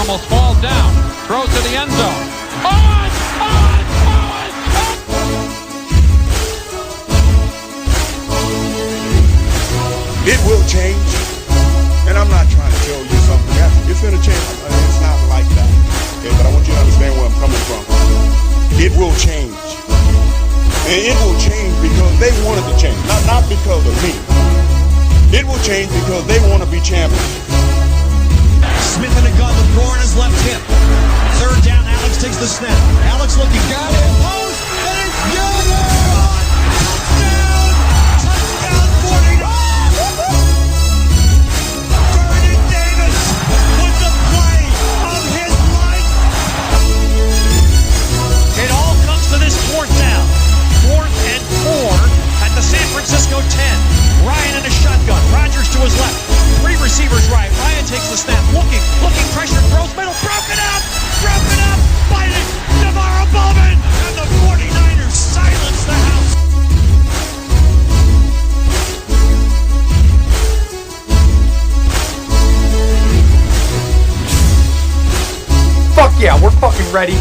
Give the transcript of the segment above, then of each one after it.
almost falls down. Throws to the end zone. Owen! Owen! Owen! It will change, and I'm not trying to tell you something. It's going to change. It's not like that. Okay, but I want you to understand where I'm coming from. It will change. And it will change because they wanted to change, not because of me. It will change because they want to be champions. Smith in the gun, LeBron on his left hip. Third down, Alex takes the snap. Alex looking, got it, post, and it's good! Touchdown, 49! Vernon Davis with the play of his life. It all comes to this fourth down. 4th and 4 at the San Francisco 10. Ryan in a shotgun. Rodgers to his left. 3 receivers right. Ryan takes the snap. Looking, pressure, throws middle. Broken up by Navarro Bowman. And the 49ers silence the house. Fuck yeah, we're fucking ready.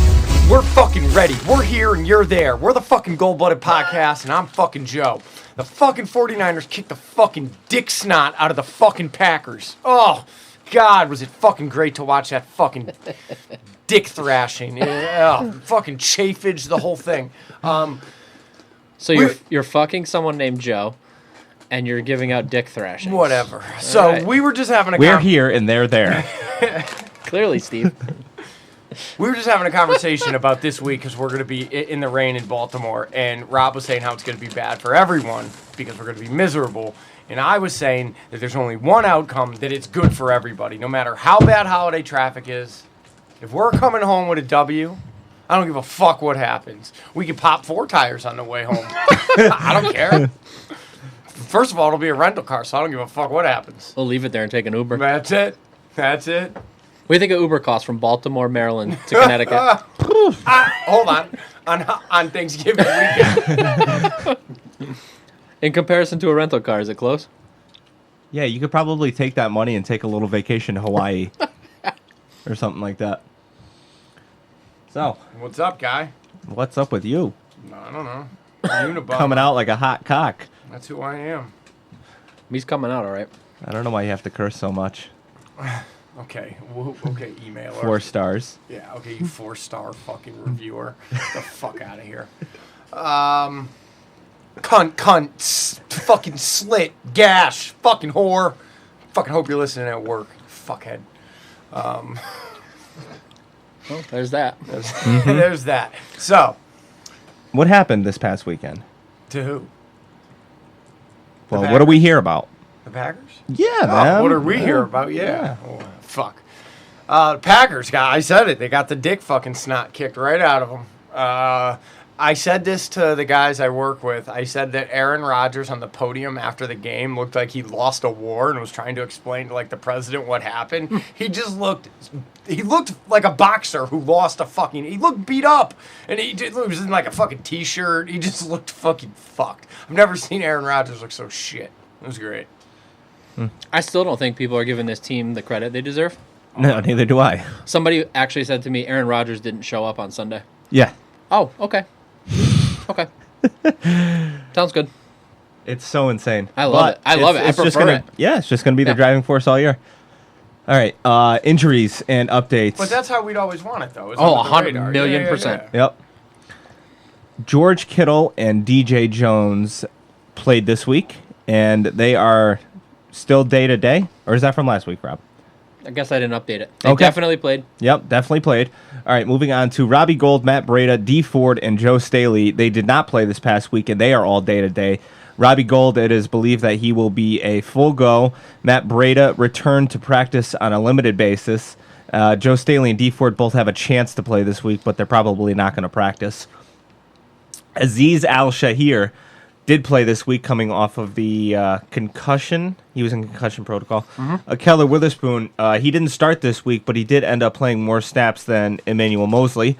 We're fucking ready. We're here and you're there. We're the fucking Gold-Blooded Podcast, and I'm fucking Joe. The fucking 49ers kicked the fucking dick snot out of the fucking Packers. Oh, God, was it fucking great to watch that fucking dick thrashing. Fucking chafage, the whole thing. So you're fucking someone named Joe, and you're giving out dick thrashing. Whatever. So right. we were just having a We're here and they're there. Clearly, Steve. We were just having a conversation about this week because we're going to be in the rain in Baltimore, and Rob was saying how it's going to be bad for everyone because we're going to be miserable, and I was saying that there's only one outcome, that it's good for everybody, no matter how bad holiday traffic is. If we're coming home with a W, I don't give a fuck what happens. We can pop 4 tires on the way home. I don't care. First of all, it'll be a rental car, so I don't give a fuck what happens. We'll leave it there and take an Uber. That's it. What do you think of Uber costs from Baltimore, Maryland to Connecticut? Hold on Thanksgiving weekend. In comparison to a rental car, is it close? Yeah, you could probably take that money and take a little vacation to Hawaii or something like that. So, What's up, guy? what's up with you? I don't know. Unibomber. Coming out like a hot cock. That's who I am. He's coming out, all right. I don't know why you have to curse so much. Okay. Okay, emailer. 4 stars. Yeah, okay, you 4-star fucking reviewer. Get the fuck out of here. Cunt, fucking slit, gash, fucking whore. Fucking hope you're listening at work, fuckhead. Well, there's that. There's that. So, What happened this past weekend? to who? Well, what do we hear about? The Packers? Yeah, Oh, man. what are we here about? Yeah. Oh, fuck. Packers, I said it. They got the dick fucking snot kicked right out of them. I said this to the guys I work with. I said that Aaron Rodgers on the podium after the game looked like he lost a war and was trying to explain to, like, the president what happened. He looked like a boxer who lost he looked beat up. And he was in, like, a fucking T-shirt. He just looked fucking fucked. I've never seen Aaron Rodgers look so shit. It was great. I still don't think people are giving this team the credit they deserve. No, neither do I. Somebody actually said to me, Aaron Rodgers didn't show up on Sunday. Yeah. Oh, okay. Okay. Sounds good. It's so insane. I love it. I love it. I prefer it. Yeah, it's just going to be the Yeah. driving force all year. All right. Injuries and updates. But that's how we'd always want it, though. Oh, under the 100 radar. million Yeah. percent. Yep. George Kittle and DJ Jones played this week, and they are still day-to-day. Or is that from last week, Rob? I guess I didn't update it. They Okay. definitely played. Yep, definitely played. All right, moving on to Robbie Gould, Matt Breida, D. Ford, and Joe Staley. They did not play this past week, and they are all day-to-day. Robbie Gould, it is believed that he will be a full go. Matt Breida returned to practice on a limited basis. Joe Staley and D. Ford both have a chance to play this week, but they're probably not going to practice. Azeez Al-Shahir did play this week coming off of the concussion. He was in concussion protocol. Keller Witherspoon, he didn't start this week, but he did end up playing more snaps than Emmanuel Mosley.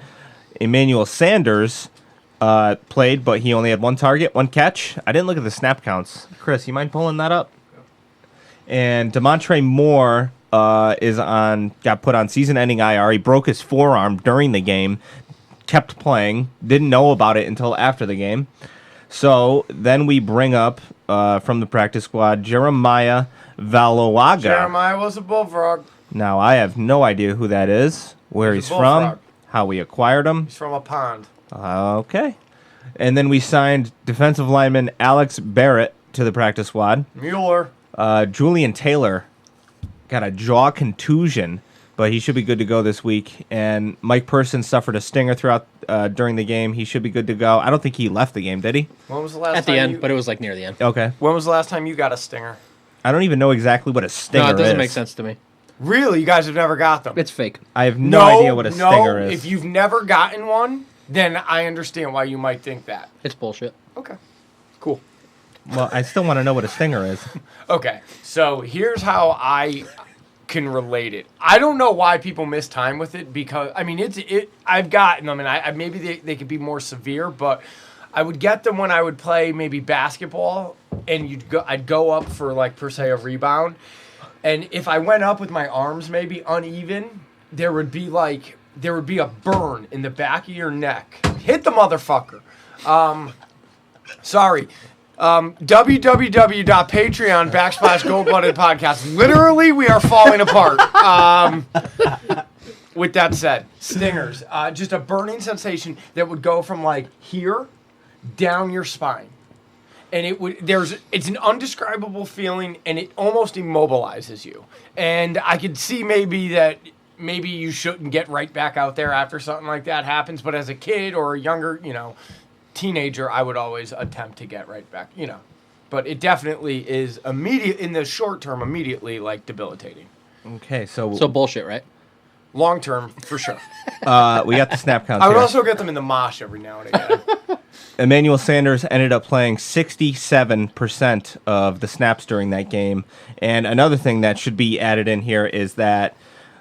Emmanuel Sanders played, but he only had 1 target, 1 catch. I didn't look at the snap counts. Chris, you mind pulling that up? And Demontre Moore got put on season-ending IR. He broke his forearm during the game, kept playing, didn't know about it until after the game. So then we bring up from the practice squad Jeremiah Valoaga. Jeremiah was a bullfrog. Now I have no idea who that is, where he's from, how we acquired him. He's from a pond. Okay. And then we signed defensive lineman Alex Barrett to the practice squad. Mueller. Julian Taylor got a jaw contusion, but he should be good to go this week. And Mike Person suffered a stinger throughout during the game. He should be good to go. I don't think he left the game, did he? When was the last At time the end, but it was like near the end. Okay. When was the last time you got a stinger? I don't even know exactly what a stinger No, it doesn't is. make sense to me. Really? You guys have never got them? It's fake. I have no idea what a stinger is. If you've never gotten one, then I understand why you might think that. It's bullshit. Okay. Cool. Well, I still want to know what a stinger is. Okay. So here's how I can relate it. I don't know why people miss time with it because I mean I've gotten them and I maybe they could be more severe, but I would get them when I would play maybe basketball and I'd go up for like per se a rebound. And if I went up with my arms maybe uneven, there would be a burn in the back of your neck. Hit the motherfucker. Sorry. www.patreon.com/goldblooded podcast. Literally, we are falling apart. With that said, stingers. Just a burning sensation that would go from like here down your spine. And it's an undescribable feeling and it almost immobilizes you. And I could see maybe you shouldn't get right back out there after something like that happens. But as a kid or a younger, teenager, I would always attempt to get right back, But it definitely is in the short term, immediately like debilitating. Okay, so bullshit, right? Long term, for sure. we got the snap counts I would here. also get them in the mosh every now and again. Emmanuel Sanders ended up playing 67% of the snaps during that game. And another thing that should be added in here is that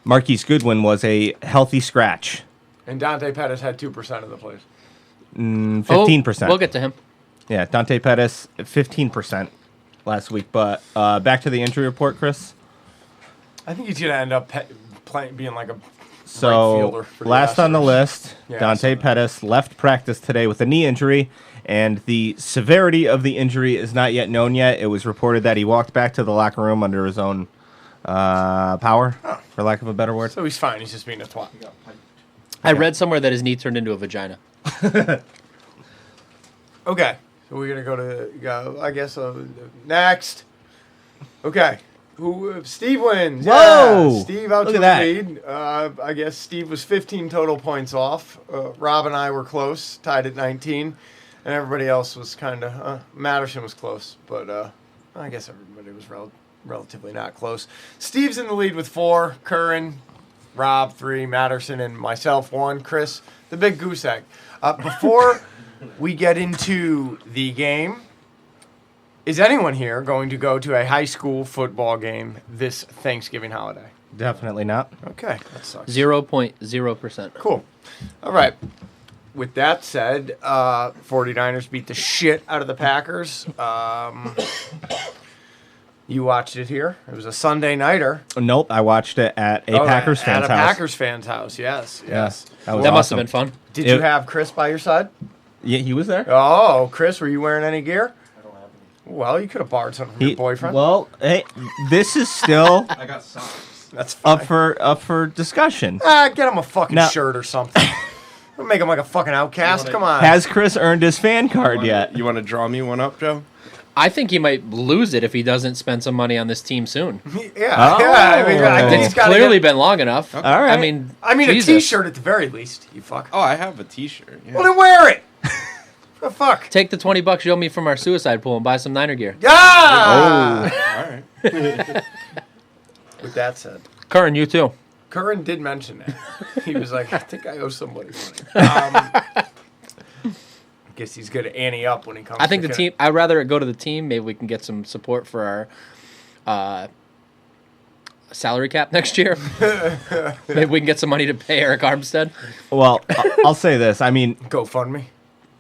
Marquise Goodwin was a healthy scratch. And Dante Pettis had 2% of the plays. 15%. We'll get to him. Yeah, Dante Pettis, 15% last week. But back to the injury report, Chris. I think he's going to end up being like a right So fielder for the last on the list, Yeah, Dante Pettis left practice today with a knee injury, and the severity of the injury is not yet known yet. It was reported that he walked back to the locker room under his own power, for lack of a better word. So he's fine. He's just being a twat. I read somewhere that his knee turned into a vagina. Okay. So we're going to go I guess, next. Okay. Steve wins. Whoa! Yeah. Steve out Look to at the that. lead. I guess Steve was 15 total points off. Rob and I were close, tied at 19. And everybody else was kind of... Matterson was close, but I guess everybody was relatively not close. Steve's in the lead with 4. Curran, Rob 3, Matterson, and myself 1. Chris, the big goose egg. Before we get into the game... Is anyone here going to go to a high school football game this Thanksgiving holiday? Definitely not. Okay, that sucks. 0.0%. Cool. All right. With that said, 49ers beat the shit out of the Packers. You watched it here. It was a Sunday nighter. Nope, I watched it at a Packers fan's At a house. Packers fan's house, yes. Yes, That must have awesome. been fun. Did you have Chris by your side? Yeah, he was there. Oh, Chris, were you wearing any gear? Well, you could have borrowed something from your boyfriend. Well, hey, this is still I got socks. That's fine. up for discussion. Get him a fucking Now- shirt or something. Don't make him like a fucking outcast. Come on. Has Chris earned his fan card yet? You want to draw me one up, Joe? I think he might lose it if he doesn't spend some money on this team soon. Yeah, Oh. yeah. I mean, I think It's he's got clearly been long enough. All right. I mean, a Jesus. T-shirt at the very least. You fuck. Oh, I have a T-shirt. Yeah. Well, then wear it. The fuck. Take the $20 you owe me from our suicide pool and buy some Niner gear. Yeah. All right. With that said, Curran, you too. Curran did mention that. He was like, I think I owe somebody money. Guess he's good at ante up when he comes. I think to the team. I'd rather it go to the team. Maybe we can get some support for our salary cap next year. Maybe we can get some money to pay Eric Armstead. Well, I'll say this. I mean, GoFundMe.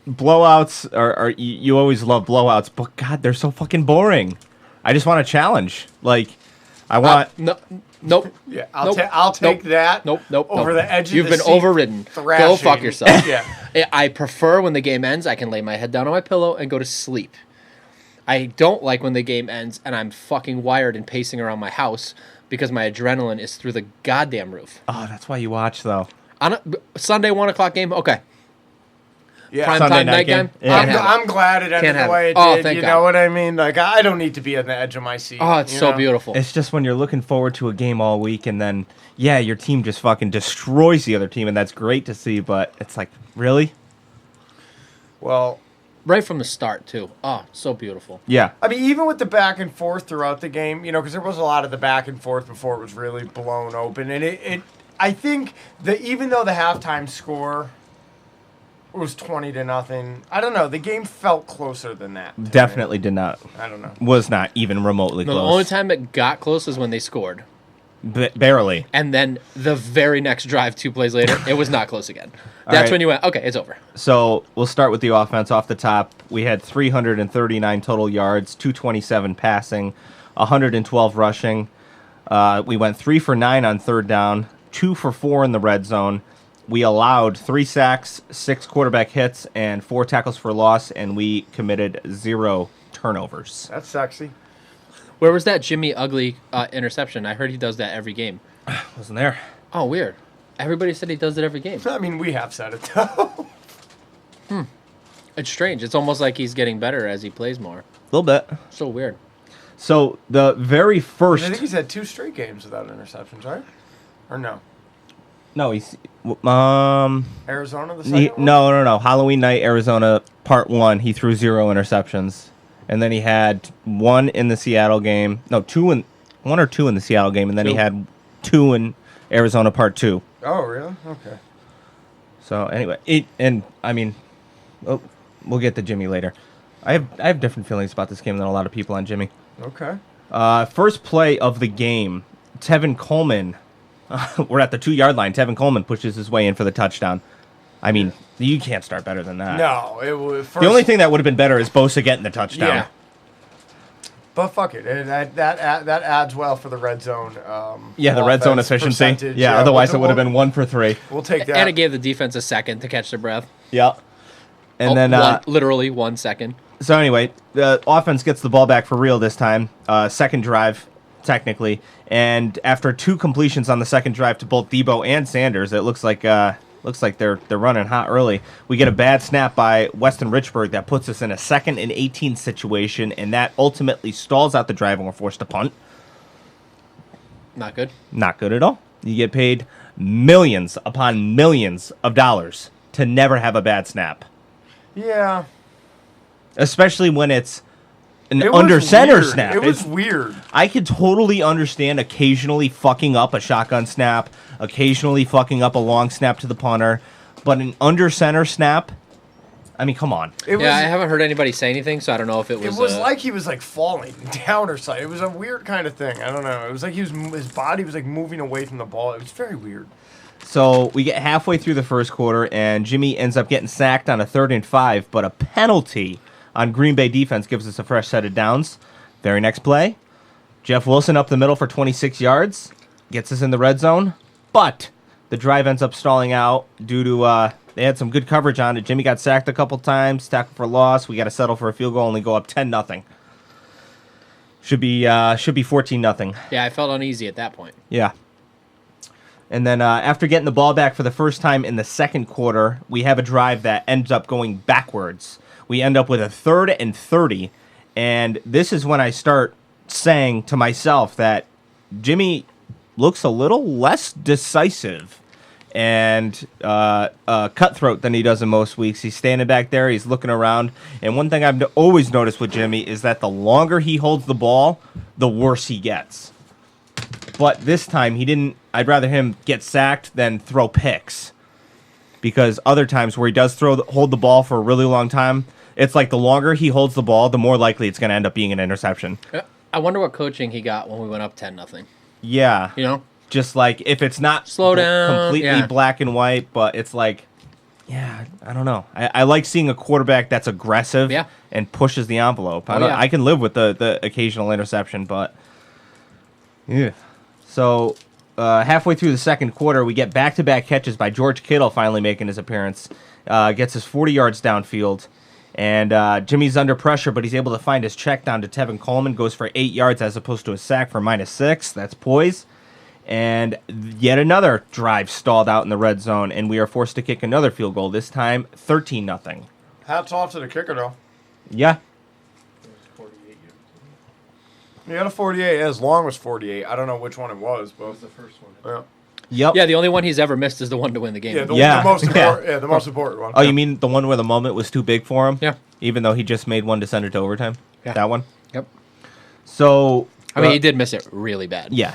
blowouts are you always love blowouts, but God, they're so fucking boring. I just want a challenge. Like, I want. Nope. Yeah, Nope. I'll take Nope. that. Nope. over nope. the edge of You've the been seat, overridden. Go thrashing. fuck yourself. Yeah. I prefer when the game ends, I can lay my head down on my pillow and go to sleep. I don't like when the game ends and I'm fucking wired and pacing around my house because my adrenaline is through the goddamn roof. Oh, that's why you watch though. On a Sunday 1:00 game, okay. Yeah. Prime Sunday time night night game? game. Yeah. Can't have it. I'm glad it ended Can't the have way it. it Oh, did. thank You God. know what I mean? Like, I don't need to be on the edge of my seat. Oh, it's you so know? beautiful. It's just when you're looking forward to a game all week and then, yeah, your team just fucking destroys the other team, and that's great to see, but it's like, really? Well, Right from the start, too. Oh, so beautiful. Yeah. I mean, even with the back and forth throughout the game, you know, because there was a lot of the back and forth before it was really blown open. And I think that even though the halftime score was 20-0, I don't know, the game felt closer than that. to me. Definitely did not. I don't know. Was not even remotely No, close. the only time it got close is when they scored. Barely. And then the very next drive, 2 plays later, it was not close again. That's right. when you went, okay, it's over. So we'll start with the offense off the top. We had 339 total yards, 227 passing, 112 rushing. We went 3 for 9 on third down, 2 for 4 in the red zone. We allowed 3 sacks, 6 quarterback hits, and 4 tackles for loss, and we committed 0 turnovers. That's sexy. Where was that Jimmy Ugly interception? I heard he does that every game. Wasn't there? Oh, weird. Everybody said he does it every game. I mean, we have said it, though. It's strange. It's almost like he's getting better as he plays more. A little bit. So weird. So the very I first... think he's had 2 straight games without interceptions, right? Or no? No, he's... Arizona, the second one? No. Halloween night, Arizona, part 1, he threw 0 interceptions. And then he had 1 in the Seattle game. No, 1 or 2 in the Seattle game. And then he 2. had 2 in Arizona part 2. Oh, really? Okay. So anyway, we'll get to Jimmy later. I have different feelings about this game than a lot of people on Jimmy. Okay. First play of the game, Tevin Coleman. We're at the 2-yard line. Tevin Coleman pushes his way in for the touchdown. I mean, you can't start better than that. No, it was first, The only thing that would have been better is Bosa getting the touchdown. Yeah. But fuck it, that adds well for the red zone. Yeah, the red zone offense efficiency. percentage. Yeah, otherwise it would have been 1 for 3. We'll take that. And it gave the defense a second to catch their breath. Yeah. And then literally 1 second. So anyway, the offense gets the ball back for real this time. Second drive, technically, and after 2 completions on the second drive to both Debo and Sanders, it looks like they're running hot early. We get a bad snap by Weston Richburg that puts us in a 2nd and 18 situation, and that ultimately stalls out the drive, and we're forced to punt. Not good. Not good at all. You get paid millions upon millions of dollars to never have a bad snap, Yeah. especially when it's an It was under center weird. snap. It was It's- weird. I could totally understand occasionally fucking up a shotgun snap, occasionally fucking up a long snap to the punter, but an under center snap, I mean, come on. It Yeah, I was, haven't heard anybody say anything, so I don't know if it was. it was like he was like falling down or something. It was a weird kind of thing. I don't know. It was like his body was like moving away from the ball. It was very weird. So we get halfway through the first quarter, and Jimmy ends up getting sacked on a 3rd and 5, but a penalty on Green Bay defense gives us a fresh set of downs. Very next play, Jeff Wilson up the middle for 26 yards, gets us in the red zone, but the drive ends up stalling out due to they had some good coverage on it. Jimmy got sacked a couple times, tackled for loss. We got to settle for a field goal, only go up 10-0. Should be 14-0. Yeah, I felt uneasy at that point. Yeah. And then after getting the ball back for the first time in the second quarter, we have a drive that ends up going backwards. We end up with a 3rd and 30, and this is when I start saying to myself that Jimmy looks a little less decisive and cutthroat than he does in most weeks. He's standing back there, he's looking around, and one thing I've always noticed with Jimmy is that the longer he holds the ball, the worse he gets. But this time, he didn't. I'd rather him get sacked than throw picks. Because other times where he does hold the ball for a really long time, it's like the longer he holds the ball, the more likely it's going to end up being an interception. I wonder what coaching he got when we went up 10-0. Yeah. You know? Just like, if it's not Slow down, completely yeah. black and white, but it's like, yeah, I don't know. I like seeing a quarterback that's aggressive Yeah. and pushes the envelope. Oh, yeah. I can live with the occasional interception, but... Yeah. So halfway through the second quarter, we get back-to-back catches by George Kittle finally making his appearance. Gets his 40 yards downfield. And Jimmy's under pressure, but he's able to find his check down to Tevin Coleman. Goes for 8 yards as opposed to a sack for -6. That's poise. And yet another drive stalled out in the red zone, and we are forced to kick another field goal, this time 13-0. Hats off to the kicker, though. Yeah. He had a 48, as long as 48. I don't know which one it was, but it was the first one. Yeah. Yep. Yeah, the only one he's ever missed is the one to win the game. Yeah, the most Yeah. important, the most important one. Oh, you mean the one where the moment was too big for him? Yeah. Even though he just made one to send it to overtime? Yeah. That one? Yep. So... I mean, he did miss it really bad. Yeah.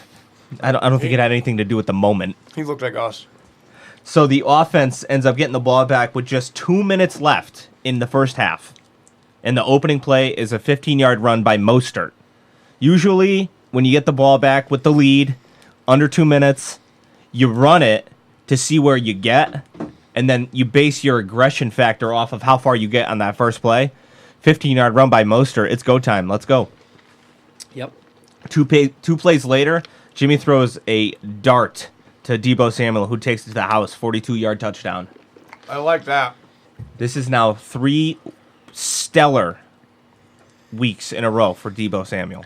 I don't think it had anything to do with the moment. He looked like us. So the offense ends up getting the ball back with just 2 minutes left in the first half. And the opening play is a 15-yard run by Mostert. Usually, when you get the ball back with the lead, under 2 minutes, you run it to see where you get, and then you base your aggression factor off of how far you get on that first play. 15-yard run by Mostert. It's go time. Let's go. Yep. Two plays later, Jimmy throws a dart to Deebo Samuel, who takes it to the house. 42-yard touchdown. I like that. This is now 3 stellar weeks in a row for Deebo Samuel.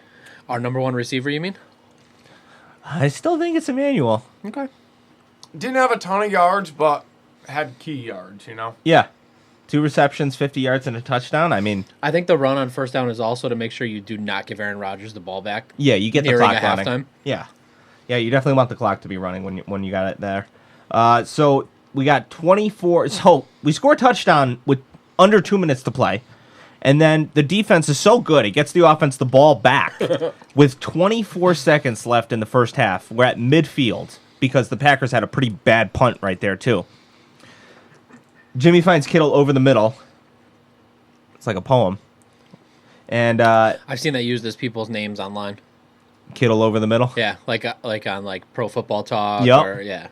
Our number one receiver, you mean? I still think it's Emmanuel. Okay. Didn't have a ton of yards, but had key yards, you know? Yeah. 2 receptions, 50 yards, and a touchdown. I mean, I think the run on first down is also to make sure you do not give Aaron Rodgers the ball back. yeah, you get the Nearing clock a running. halftime. Yeah. Yeah, you definitely want the clock to be running when you got it there. So we got 24. So we score a touchdown with under 2 minutes to play. And then the defense is so good, it gets the offense the ball back with 24 seconds left in the first half. We're at midfield because the Packers had a pretty bad punt right there, too. Jimmy finds Kittle over the middle. It's like a poem. And I've seen that used as people's names online. Kittle over the middle. Yeah, like on Pro Football Talk. Yep. Or, yeah.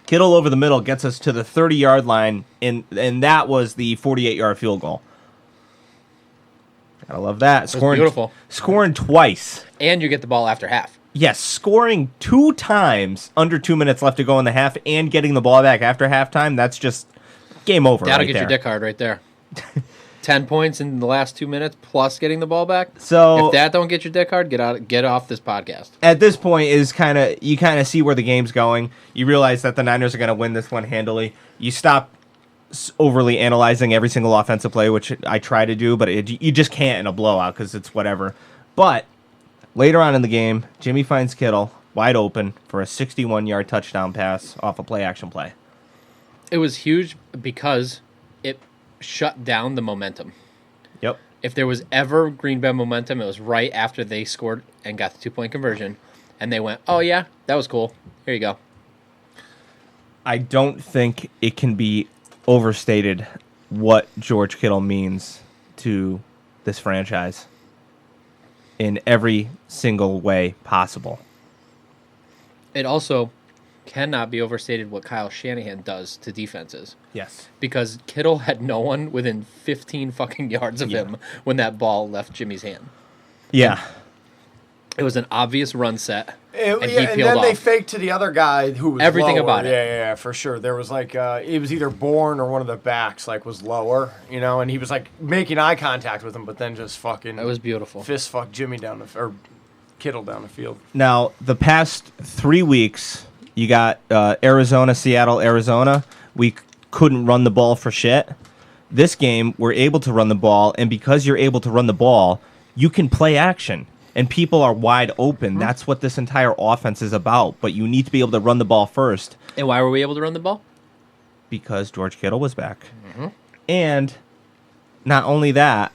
Kittle over the middle gets us to the 30-yard line, and that was the 48-yard field goal. Gotta love that. Beautiful. Scoring twice. And you get the ball after half. Yes, scoring 2 times under 2 minutes left to go in the half and getting the ball back after halftime, that's just game over. That'll right get there. your dick hard right there. 10 points in the last 2 minutes plus getting the ball back. So if that don't get your dick hard, get off this podcast. At this point is you kind of see where the game's going. You realize that the Niners are going to win this one handily. You stop overly analyzing every single offensive play, which I try to do, but you just can't in a blowout because it's whatever. But later on in the game, Jimmy finds Kittle wide open for a 61-yard touchdown pass off a play-action play. It was huge because it shut down the momentum. Yep. If there was ever Green Bay momentum, it was right after they scored and got the 2-point conversion, and they went, "Oh yeah, that was cool. Here you go." I don't think it can be overstated what George Kittle means to this franchise in every single way possible. It also cannot be overstated what Kyle Shanahan does to defenses. Yes. Because Kittle had no one within 15 fucking yards of him when that ball left Jimmy's hand. Yeah. It was an obvious run set, and he and peeled then off. they faked to the other guy who was Everything lower. about it. Yeah, for sure. There was like it was either Bourne or one of the backs was lower, and he was like making eye contact with him, but then just fucking. It was beautiful. Fist fuck Jimmy or Kittle down the field. Now, the past 3 weeks, you got Arizona, Seattle, Arizona. We couldn't run the ball for shit. This game, we're able to run the ball, and because you're able to run the ball, you can play action. And people are wide open. That's what this entire offense is about. But you need to be able to run the ball first. And why were we able to run the ball? Because George Kittle was back. And not only that,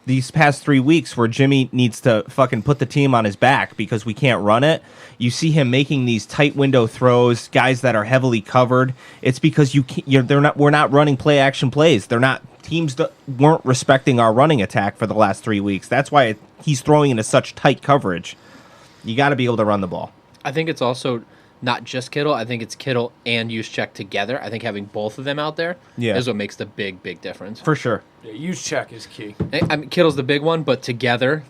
these past 3 weeks where Jimmy needs to fucking put the team on his back because we can't run it, you see him making these tight window throws, guys that are heavily covered. It's because we're not running play action plays. Teams that weren't respecting our running attack for the last 3 weeks. That's why he's throwing into such tight coverage. You got to be able to run the ball. I think it's also not just Kittle. I think it's Kittle and Juszczyk together. I think having both of them out there is what makes the big, big difference. For sure. Yeah, Juszczyk is key. I mean, Kittle's the big one, but together,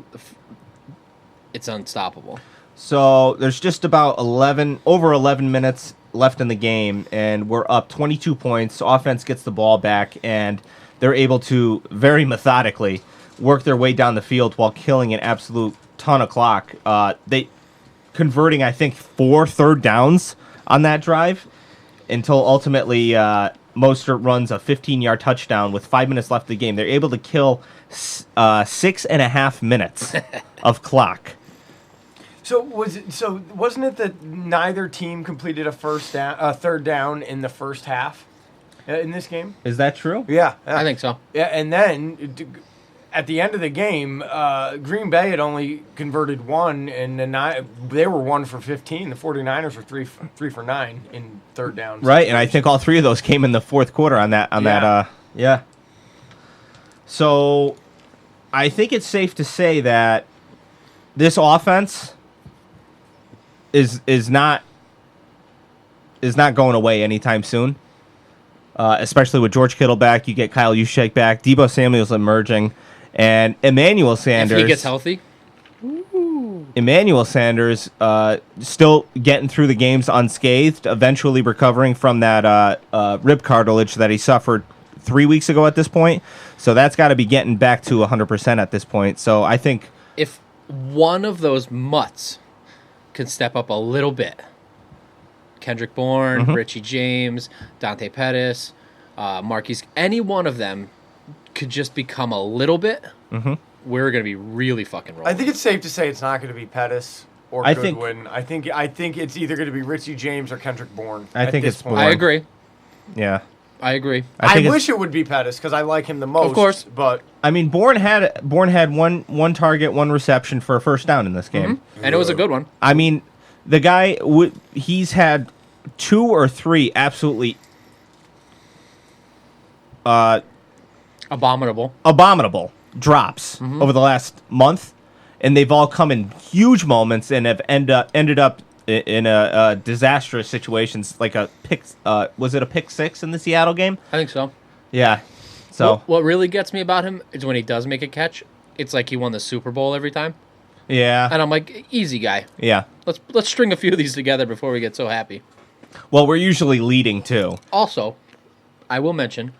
it's unstoppable. So there's just about over 11 minutes left in the game, and we're up 22 points. Offense gets the ball back, and they're able to very methodically work their way down the field while killing an absolute ton of clock. They converting, I think, 4 third downs on that drive until ultimately Mostert runs a 15-yard touchdown with 5 minutes left of the game. They're able to kill 6.5 minutes of clock. So wasn't it that neither team completed a third down in the first half in this game? Is that true? Yeah, I think so. Yeah, and then at the end of the game, Green Bay had only converted one, and they were 1 for 15. The 49ers were 3 for 9 in third downs. Right, and I think all 3 of those came in the fourth quarter on that. Yeah. So I think it's safe to say that this offense is not going away anytime soon. Especially with George Kittle back, you get Kyle Juszczyk back, Deebo Samuel's emerging, and Emmanuel Sanders. If he gets healthy. Emmanuel Sanders still getting through the games unscathed, eventually recovering from that rib cartilage that he suffered 3 weeks ago at this point. So that's got to be getting back to 100% at this point. So I think If one of those mutts could step up a little bit, Kendrick Bourne, Richie James, Dante Pettis, Marquise, any one of them could just become a little bit, we're going to be really fucking rolling. I think it's safe to say it's not going to be Pettis or Goodwin. I think it's either going to be Richie James or Kendrick Bourne. I think it's point. I agree. yeah. I agree. I wish it would be Pettis because I like him the most. Of course. But I mean, Bourne had one target, 1 reception for a first down in this game. And it was a good one. I mean, the guy he's had 2 or 3 absolutely Abominable drops over the last month, and they've all come in huge moments and have ended up in a disastrous situations, like a pick. Was it a pick 6 in the Seattle game? I think so. Yeah. So What really gets me about him is when he does make a catch, it's like he won the Super Bowl every time. yeah, And I'm like, easy guy. yeah. Let's string a few of these together before we get so happy. Well, we're usually leading too. Also, I will mention,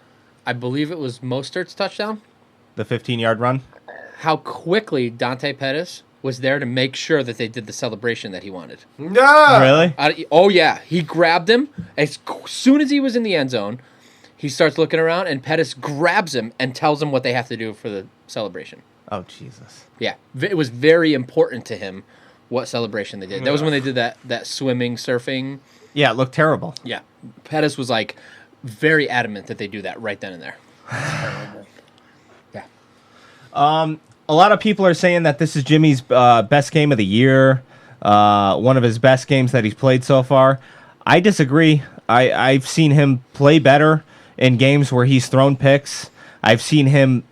I believe it was Mostert's touchdown, The 15-yard run. how quickly Dante Pettis was there to make sure that they did the celebration that he wanted. no, Really? Oh, yeah. He grabbed him. As soon as he was in the end zone, he starts looking around, and Pettis grabs him and tells him what they have to do for the celebration. Oh, Jesus. Yeah. It was very important to him what celebration they did. That was when they did that swimming, surfing. Yeah, it looked terrible. Yeah. Pettis was, like, very adamant that they do that right then and there. Terrible. Yeah. A lot of people are saying that this is Jimmy's best game of the year, one of his best games that he's played so far. I disagree. I've seen him play better in games where he's thrown picks. I've seen him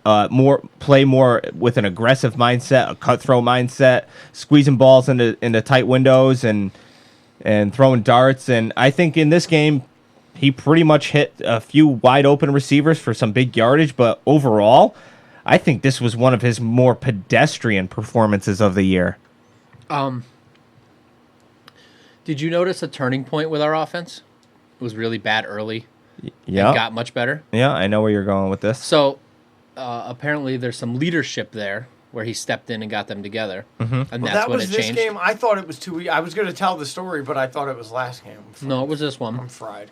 play more with an aggressive mindset, a cutthroat mindset, squeezing balls into tight windows and throwing darts. And I think in this game, he pretty much hit a few wide open receivers for some big yardage. But overall, I think this was one of his more pedestrian performances of the year. Did you notice a turning point with our offense? It was really bad early. Yeah. And got much better. Yeah, I know where you're going with this. So apparently there's some leadership there where he stepped in and got them together. And that's that when was it this changed. game. I thought it was 2 weeks. I was going to tell the story, but I thought it was last game. No, it was this one. I'm fried.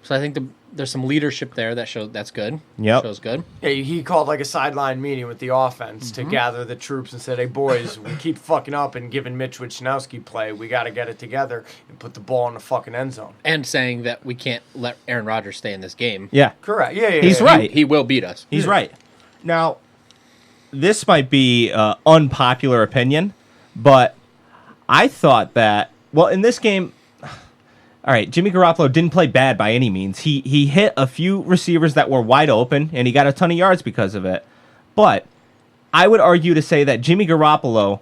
So I think there's some leadership there that's good. Yep. Shows good. Yeah, he called like a sideline meeting with the offense to gather the troops and said, "Hey boys, we keep fucking up and giving Mitch Wisnowski play. We got to get it together and put the ball in the fucking end zone." And saying that we can't let Aaron Rodgers stay in this game. Yeah. Correct. Yeah. He's yeah. right. He will beat us. He's right. Now, this might be unpopular opinion, but I thought that, well, in this game, all right, Jimmy Garoppolo didn't play bad by any means. He hit a few receivers that were wide open, and he got a ton of yards because of it. But I would argue to say that Jimmy Garoppolo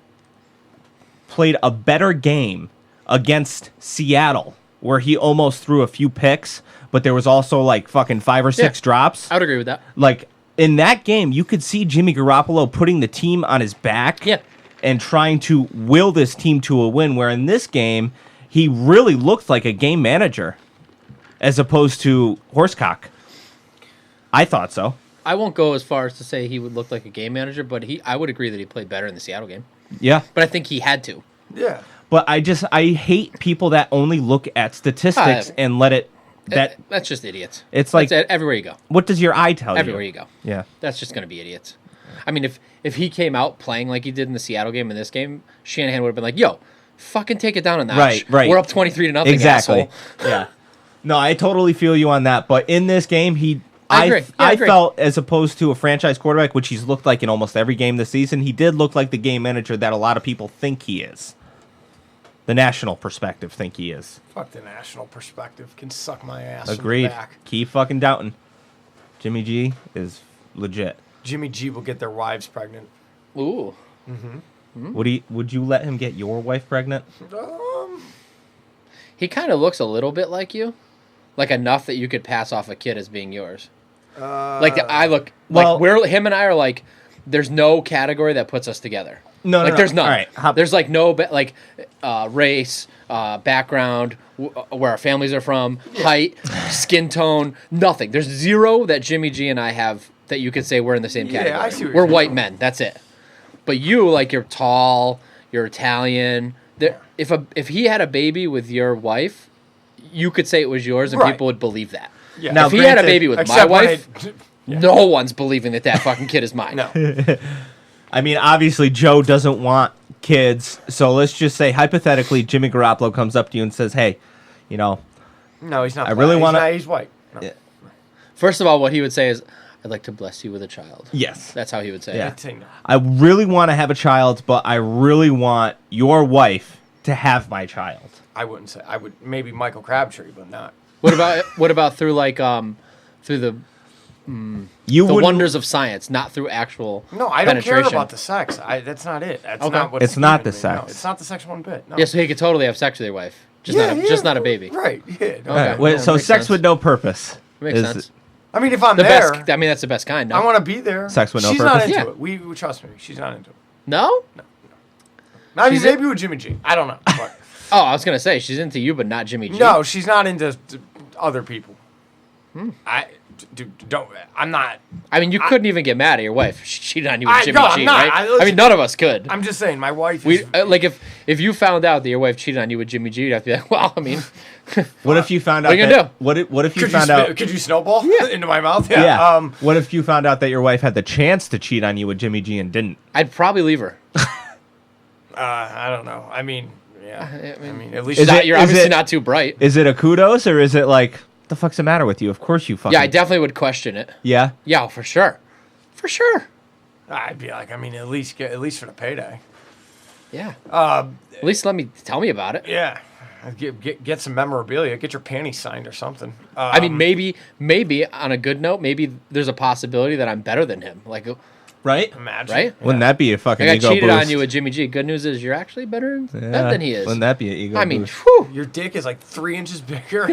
played a better game against Seattle, where he almost threw a few picks, but there was also like fucking 5 or 6 drops. I would agree with that. Like, in that game, you could see Jimmy Garoppolo putting the team on his back. Yeah. and trying to will this team to a win, where in this game, he really looked like a game manager as opposed to Horsecock. I thought so. I won't go as far as to say he would look like a game manager, but I would agree that he played better in the Seattle game. Yeah. But I think he had to. Yeah. But I hate people that only look at statistics and let it. That's just idiots. It's like That's everywhere you go. What does your eye tell Everywhere you? you go. Yeah. That's just going to be idiots. I mean, if he came out playing like he did in the Seattle game in this game, Shanahan would have been like, "Yo, fucking take it down a notch. Right. We're up 23-0. Exactly. Asshole." Yeah. No, I totally feel you on that. But in this game, I agree. Yeah, I agree. felt, as opposed to a franchise quarterback, which he's looked like in almost every game this season, he did look like the game manager that a lot of people think he is. The national perspective think he is. Fuck the national perspective. Can suck my ass. Agreed. In the back. Keep fucking doubting. Jimmy G is legit. Jimmy G will get their wives pregnant. Ooh. Would you let him get your wife pregnant? He kind of looks a little bit like you. Like enough that you could pass off a kid as being yours. I look well- like him and I are like, there's no category that puts us together. No, like no. there's none. All right. There's like no race, background, where our families are from, height, skin tone, nothing. There's zero that Jimmy G and I have that you could say we're in the same category. I see what we're you're white saying. men. That's it. But you, like, you're tall, you're Italian. If he had a baby with your wife, you could say it was yours, and Right. people would believe that. Yeah. Now, If he had a granted- baby with my Except when wife, no one's believing that fucking kid is mine. No. I mean, obviously, Joe doesn't want kids. So let's just say, hypothetically, Jimmy Garoppolo comes up to you and says, hey, No, he's not. I really black. wanna- He's white. No. Yeah. First of all, what he would say is, I'd like to bless you with a child. yes. That's how he would say Yeah. it. I'd say no. I really want to have a child, but I really want your wife to have my child. I wouldn't say. I would maybe Michael Crabtree, but not. What about through through the You the wouldn't- wonders of science, not through actual No, I don't care penetration. about the sex. That's not it. That's Okay. not what It's not the giving me. No, sex. it's not the sex one bit. No. Yeah, so he could totally have sex with your wife, just not a baby. Right. Yeah. No. All right, Okay. wait, Yeah, so makes sex sense. with no purpose. Makes is sense. I mean, if I'm The there, best. I mean, that's the best kind. No? I want to be there. Sex with no She's purpose? not into Yeah. it. We trust me. She's not into it. No? Maybe She's maybe with Jimmy G. I don't know. But Oh, I was gonna say she's into you, but not Jimmy G. no, she's not into other people. I'm not. I mean, you couldn't even get mad at your wife. She cheated on you with I- Jimmy no, I'm G, not. right? listen, I mean, none of us could. I'm just saying, my wife We is. like if you found out that your wife cheated on you with Jimmy G, you'd have to be like, well, I mean, What if you found out? What are you gonna What if you could found you out? could you snowball into my mouth? Yeah. Yeah. What if you found out that your wife had the chance to cheat on you with Jimmy G and didn't? I'd probably leave her. I don't know. I mean, yeah. I mean, at least Is it- You're is obviously it- not too bright. Is it a kudos or is it like, what the fuck's the matter with you? Of course you fucking. Yeah, I definitely would question it. Yeah. Yeah, for sure. For sure. I'd be like, I mean, at least for the payday. Yeah. At least tell me about it. Yeah. Get some memorabilia. Get your panties signed or something. I mean, maybe on a good note, maybe there's a possibility that I'm better than him. Like, Right? imagine. right? Wouldn't that be a fucking I ego got cheated boost? on you with Jimmy G. Good news is you're actually better Yeah. than he is. Wouldn't that be an ego I mean, boost? whew, Your dick is like 3 inches bigger.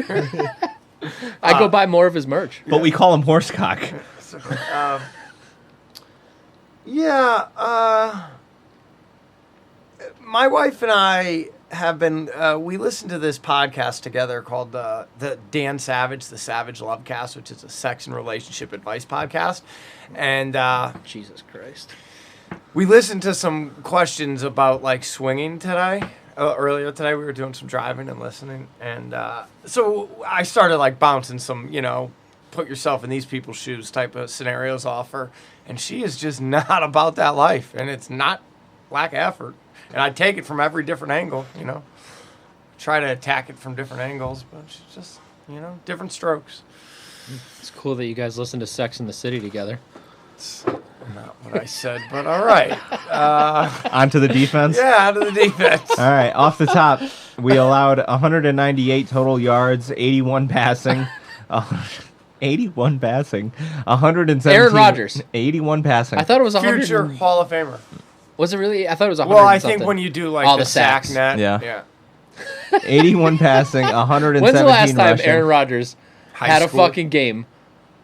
I go buy more of his merch. But we call him horsecock. Yeah. My wife and I have been. We listened to this podcast together called the Dan Savage, the Savage Lovecast, which is a sex and relationship advice podcast, and Jesus Christ. we listened to some questions about like swinging today. Earlier today, we were doing some driving and listening, and so I started like bouncing some, put yourself in these people's shoes type of scenarios off her, and she is just not about that life, and it's not lack of effort, and I take it from every different angle, try to attack it from different angles, but she's just, different strokes. It's cool that you guys listen to Sex in the City together. Not what I said, but all right. Onto the defense. Yeah, out of the defense. All right, off the top, we allowed 198 total yards, 81 passing. 81 passing. 117. Aaron Rodgers. 81 passing. I thought it was 100. Future Hall of Famer. Was it really? I thought it was 100. Well, I and think something. when you do like All the the sack sacks. net. Yeah. 81 passing, 117 When's the last time rushing. Aaron Rodgers High had school. a fucking game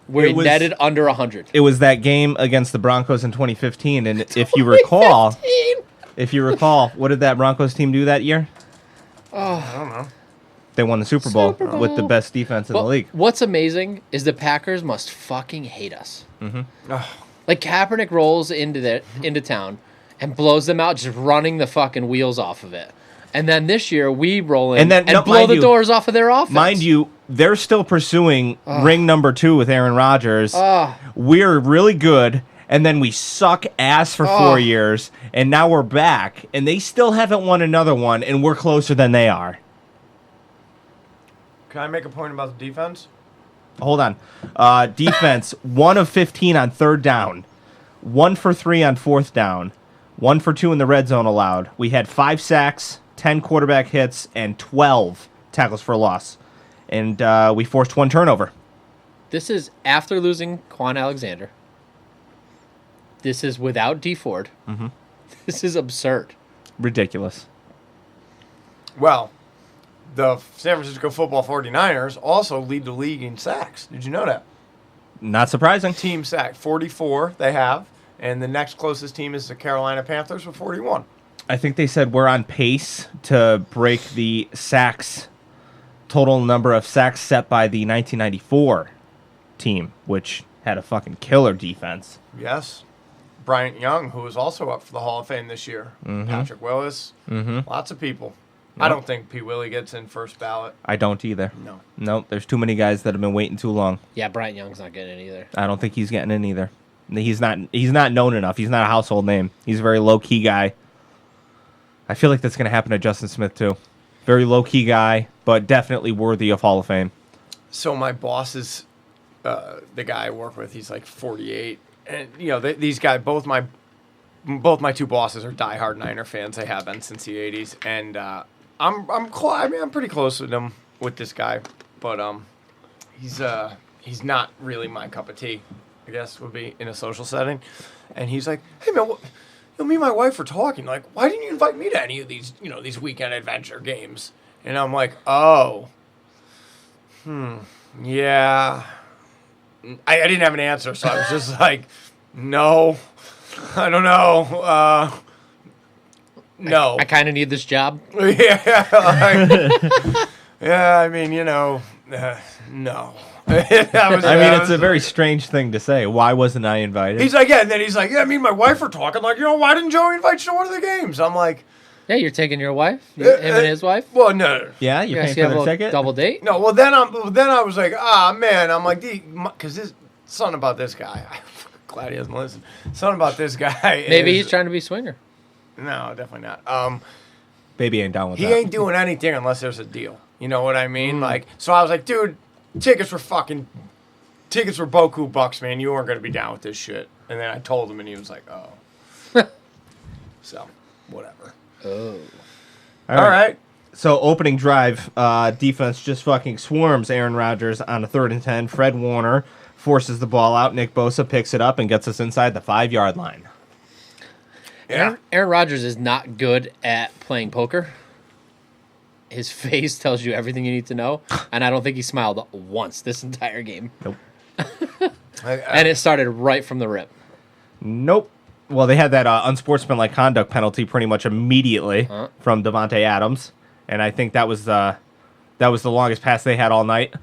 where It he was- netted under 100? It was that game against the Broncos in 2015, and if you recall, If you recall, what did that Broncos team do that year? I don't know. They won the Super Bowl, Super with the Bowl. best defense in the league. What's amazing is the Packers must fucking hate us. Like Kaepernick rolls into town and blows them out, just running the fucking wheels off of it. And then this year we roll in And then, no, blow mind the you- doors off of their offense. Mind you, they're still pursuing ring number 2 with Aaron Rodgers. We're really good, and then we suck ass for 4 years, and now we're back, and they still haven't won another one, and we're closer than they are. Can I make a point about the defense? Hold on. Defense, 1 of 15 on 3rd down, 1 for 3 on 4th down, 1 for 2 in the red zone allowed. We had 5 sacks, 10 quarterback hits, and 12 tackles for loss. And we forced 1 turnover. This is after losing Quan Alexander. This is without D Ford. Mm-hmm. This is absurd. Ridiculous. Well, the San Francisco Football 49ers also lead the league in sacks. Did you know that? Not surprising. Team sack, 44 they have, and the next closest team is the Carolina Panthers with 41. I think they said we're on pace to break the sacks, total number of sacks set by the 1994 team, which had a fucking killer defense. Yes. Bryant Young, who is also up for the Hall of Fame this year. Patrick Willis. Lots of people. I don't think P. Willie gets in first ballot. I don't either. No. Nope, there's too many guys that have been waiting too long. Yeah, Bryant Young's not getting it either. I don't think he's getting in either. He's not known enough. He's not a household name. He's a very low-key guy. I feel like that's going to happen to Justin Smith, too. Very low-key guy, but definitely worthy of Hall of Fame. So my boss is, the guy I work with, he's like 48. And, you know, these guys, both my 2 bosses are diehard Niner fans. They have been since the 80s. And I'm pretty close with him, with this guy. But he's not really my cup of tea, I guess, would be in a social setting. And he's like, hey, man, me and my wife were talking. Like, why didn't you invite me to any of these, these weekend adventure games? And I'm like, yeah. I didn't have an answer, so I was just like, no, I don't know. No. I kind of need this job. Yeah. Yeah, I mean, no. It's a very strange thing to say. Why wasn't I invited? He's like, yeah, and then he's like, yeah, me and my wife were talking, like, why didn't Joey invite you to one of the games? I'm like, Yeah, you're taking your wife, him and his wife. well, no. Yeah, You you're guys paying have for a the ticket? double date. No, well, then I was like, man, I'm like, because this something about this guy. I'm glad he doesn't listen. Something about this guy. Maybe he's trying to be swinger. No, definitely not. Baby ain't down with He that. ain't doing anything unless there's a deal. You know what I mean? Like, so I was like, dude, tickets were Boku bucks, man. You weren't gonna be down with this shit. And then I told him, and he was like, oh. So, whatever. Oh. All right. So opening drive, defense just fucking swarms Aaron Rodgers on a 3rd and 10. Fred Warner forces the ball out. Nick Bosa picks it up and gets us inside the 5-yard line. Yeah. Aaron Rodgers is not good at playing poker. His face tells you everything you need to know, and I don't think he smiled once this entire game. Nope. And it started right from the rip. Nope. Well, they had that unsportsmanlike conduct penalty pretty much immediately from Devontae Adams, and I think that was the longest pass they had all night.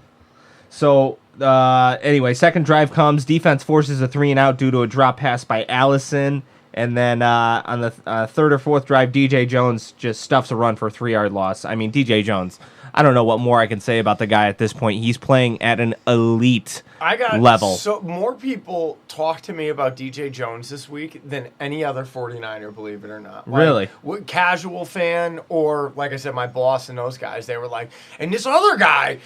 So anyway, second drive comes. Defense forces a 3-and-out due to a drop pass by Allison. And then on the 3rd or 4th drive, DJ Jones just stuffs a run for a 3-yard loss. I mean, DJ Jones, I don't know what more I can say about the guy at this point. He's playing at an elite level. So more people talk to me about DJ Jones this week than any other 49er, believe it or not. Like, Really? Casual fan or, like I said, my boss and those guys, they were like, and this other guy,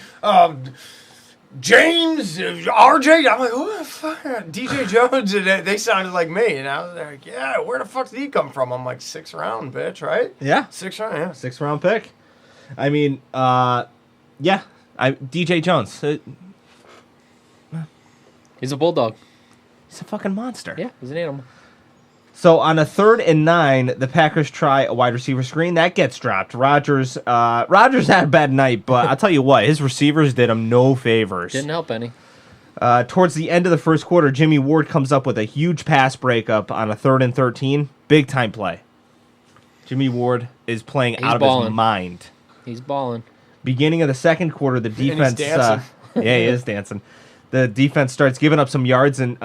James, RJ, I'm like, who the fuck? DJ Jones, and they sounded like me. And I was like, yeah, where the fuck did he come from? I'm like, 6th round, bitch, right? Yeah. 6th round, yeah. 6th-round pick. I mean, yeah. DJ Jones. He's a bulldog. He's a fucking monster. Yeah, he's an animal. So on a 3rd and 9, the Packers try a wide receiver screen. That gets dropped. Rodgers had a bad night, but I'll tell you what, his receivers did him no favors. Didn't help any. Towards the end of the first quarter, Jimmy Ward comes up with a huge pass breakup on a 3rd and 13. Big time play. Jimmy Ward is playing out of balling. his mind. He's balling. Beginning of the second quarter, the defense. dancing. Yeah, he is dancing. The defense starts giving up some yards, and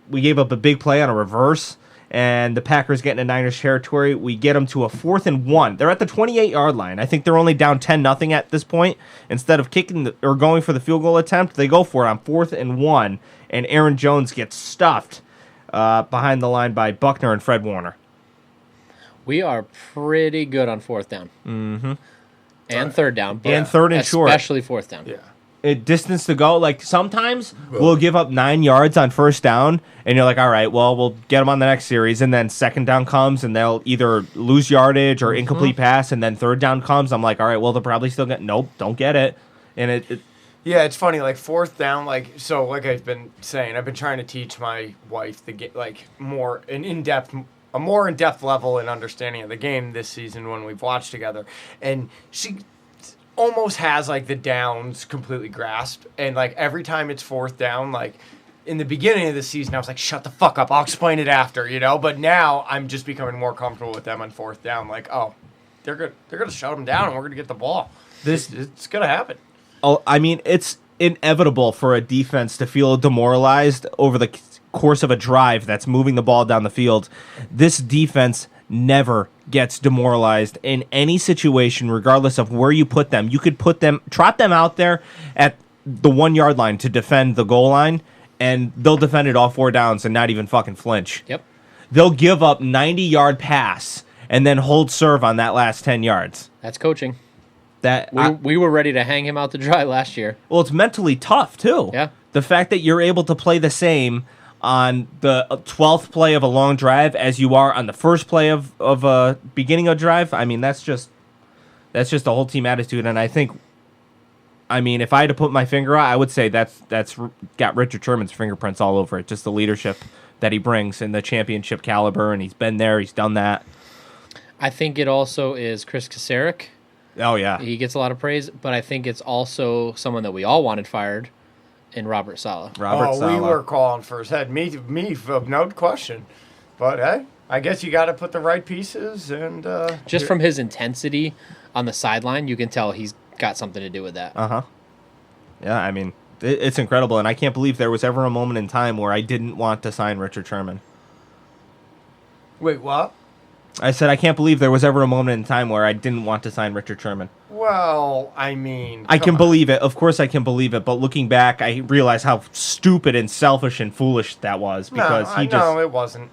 we gave up a big play on a reverse, and the Packers get into Niners territory. We get them to a 4th and 1. They're at the 28-yard line. I think they're only down 10-0 at this point. Instead of kicking or going for the field goal attempt, they go for it on 4th and 1, and Aaron Jones gets stuffed behind the line by Buckner and Fred Warner. We are pretty good on 4th down. Mm-hmm. And 3rd down. But And 3rd and short. Especially 4th down. Yeah. Distance to go. Like, sometimes we'll give up 9 yards on 1st down, and you're like, all right, well, we'll get them on the next series, and then 2nd down comes, and they'll either lose yardage or incomplete pass, and then 3rd down comes. I'm like, all right, well, they'll probably still get, nope, don't get it. And Yeah, it's funny. Like 4th down, like I've been saying, I've been trying to teach my wife to get like a more in-depth level in understanding of the game this season when we've watched together, and she almost has like the downs completely grasped. And like every time it's 4th down, like in the beginning of the season, I was like, "Shut the fuck up! I'll explain it after," you know. But now I'm just becoming more comfortable with them on 4th down. Like, oh, they're gonna shut them down, and we're gonna get the ball. It's gonna happen. Oh, I mean, it's inevitable for a defense to feel demoralized over the course of a drive that's moving the ball down the field. This defense never gets demoralized in any situation, regardless of where you put them. You could trot them out there at the 1-yard line to defend the goal line, and they'll defend it all 4 downs and not even fucking flinch. Yep. They'll give up 90-yard pass and then hold serve on that last 10 yards. That's coaching. That We were ready to hang him out to dry last year. Well, it's mentally tough, too. Yeah. The fact that you're able to play the same on the 12th play of a long drive as you are on the first play of a beginning of drive, I mean, that's just a whole team attitude. And I think, I mean, if I had to put my finger out, I would say that's got Richard Sherman's fingerprints all over it. Just the leadership that he brings and the championship caliber, and he's been there, he's done that. I think it also is Chris Kasarik. Oh, yeah. He gets a lot of praise, but I think it's also someone that we all wanted fired in Robert Saleh. We were calling for his head. Me, no question. But hey, I guess you got to put the right pieces and. Just from his intensity on the sideline, you can tell he's got something to do with that. Yeah, I mean, it's incredible, and I can't believe there was ever a moment in time where I didn't want to sign Richard Sherman. Wait, what? I said I can't believe there was ever a moment in time where I didn't want to sign Richard Sherman. Well, I mean... I can believe it. Of course I can believe it. But looking back, I realize how stupid and selfish and foolish that was. Because No, it wasn't.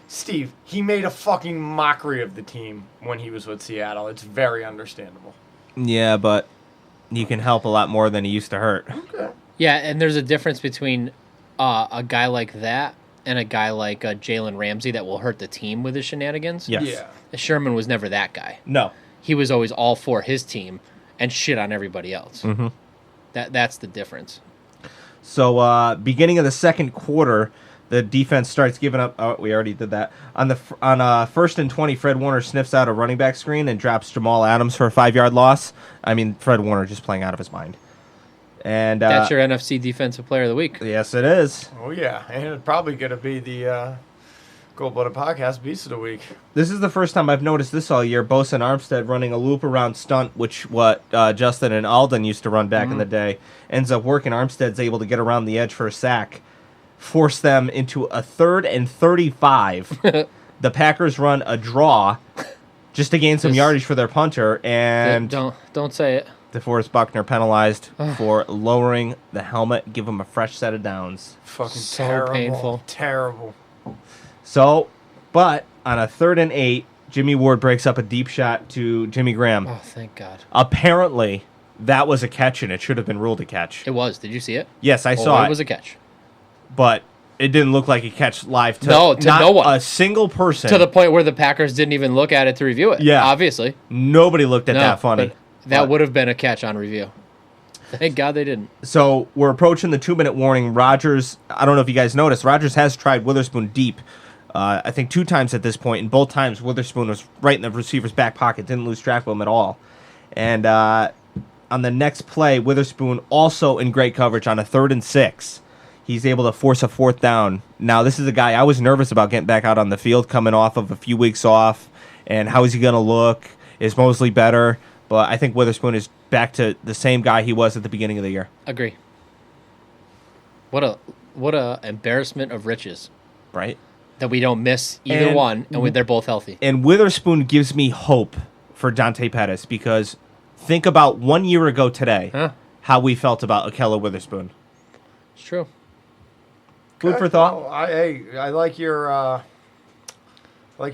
Steve, he made a fucking mockery of the team when he was with Seattle. It's very understandable. Yeah, but you can help a lot more than he used to hurt. Okay. Yeah, and there's a difference between a guy like that and a guy like Jalen Ramsey that will hurt the team with his shenanigans. Yes. Yeah. Sherman was never that guy. No. He was always all for his team and shit on everybody else. Mm-hmm. That's the difference. So, beginning of the second quarter, the defense starts giving up. Oh, we already did that. On 1st and 20, Fred Warner sniffs out a running back screen and drops Jamal Adams for a 5-yard loss. I mean, Fred Warner just playing out of his mind. And that's your NFC Defensive Player of the Week. Yes, it is. Oh, yeah. And it's probably going to be the Gold Blooded Podcast Beast of the Week. This is the first time I've noticed this all year. Bosa and Armstead running a loop around stunt, which Justin and Alden used to run back in the day. Ends up working. Armstead's able to get around the edge for a sack. Force them into a 3rd and 35. The Packers run a draw just to gain some yardage for their punter. And don't say it. DeForest Buckner penalized for lowering the helmet. Give him a fresh set of downs. Fucking So terrible. painful. Terrible. So, but on a 3rd and 8, Jimmy Ward breaks up a deep shot to Jimmy Graham. Oh, thank God. Apparently, that was a catch, and it should have been ruled a catch. It was. Did you see it? Yes, I saw it. It was a catch. But it didn't look like a catch live to No, no one. A single person. To the point where the Packers didn't even look at it to review it. Yeah. Obviously. Nobody looked at that funny. But that would have been a catch on review. Thank God they didn't. So we're approaching the 2-minute warning. Rodgers, I don't know if you guys noticed, Rodgers has tried Witherspoon deep. I think 2 times at this point, and both times Witherspoon was right in the receiver's back pocket, didn't lose track of him at all. And on the next play, Witherspoon also in great coverage on a 3rd and 6. He's able to force a 4th down. Now, this is a guy I was nervous about getting back out on the field, coming off of a few weeks off, and how is he going to look? Is Mosley better? But I think Witherspoon is back to the same guy he was at the beginning of the year. Agree. What a embarrassment of riches Right? that we don't miss either And- one, and they're both healthy. And Witherspoon gives me hope for Dante Pettis because think about 1 year ago today Huh? how we felt about Akella Witherspoon. It's true. Food for thought. Well, I like your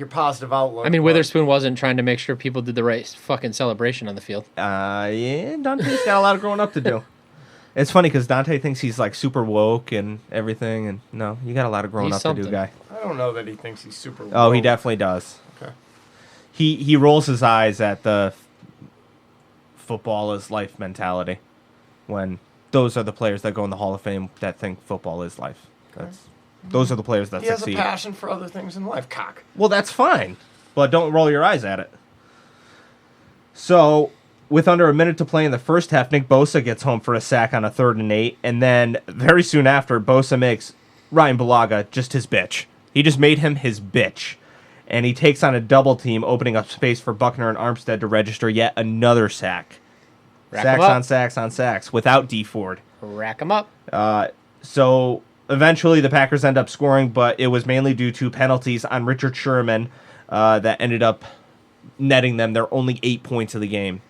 positive outlook. I mean, but- Witherspoon wasn't trying to make sure people did the right fucking celebration on the field. Yeah, Dante's got a lot of growing up to do. It's funny because Dante thinks he's like super woke and everything, and no, you got a lot of growing He's up to do, something. guy. I don't know that he thinks he's super. Oh, he woke. definitely does. Okay. He rolls his eyes at the football is life mentality when those are the players that go in the Hall of Fame that think football is life. Those are the players that He has a succeed. passion for other things in life. Cock. Well, that's fine, but don't roll your eyes at it. So, with under a minute to play in the first half, Nick Bosa gets home for a sack on a 3rd and 8, and then very soon after, Bosa makes Ryan Bulaga just his bitch. He just made him his bitch. And he takes on a double team, opening up space for Buckner and Armstead to register yet another sack. Rack 'em Sacks up. on sacks on sacks without D Ford. Rack them up. So eventually the Packers end up scoring, but it was mainly due to penalties on Richard Sherman that ended up netting them their only 8 points of the game.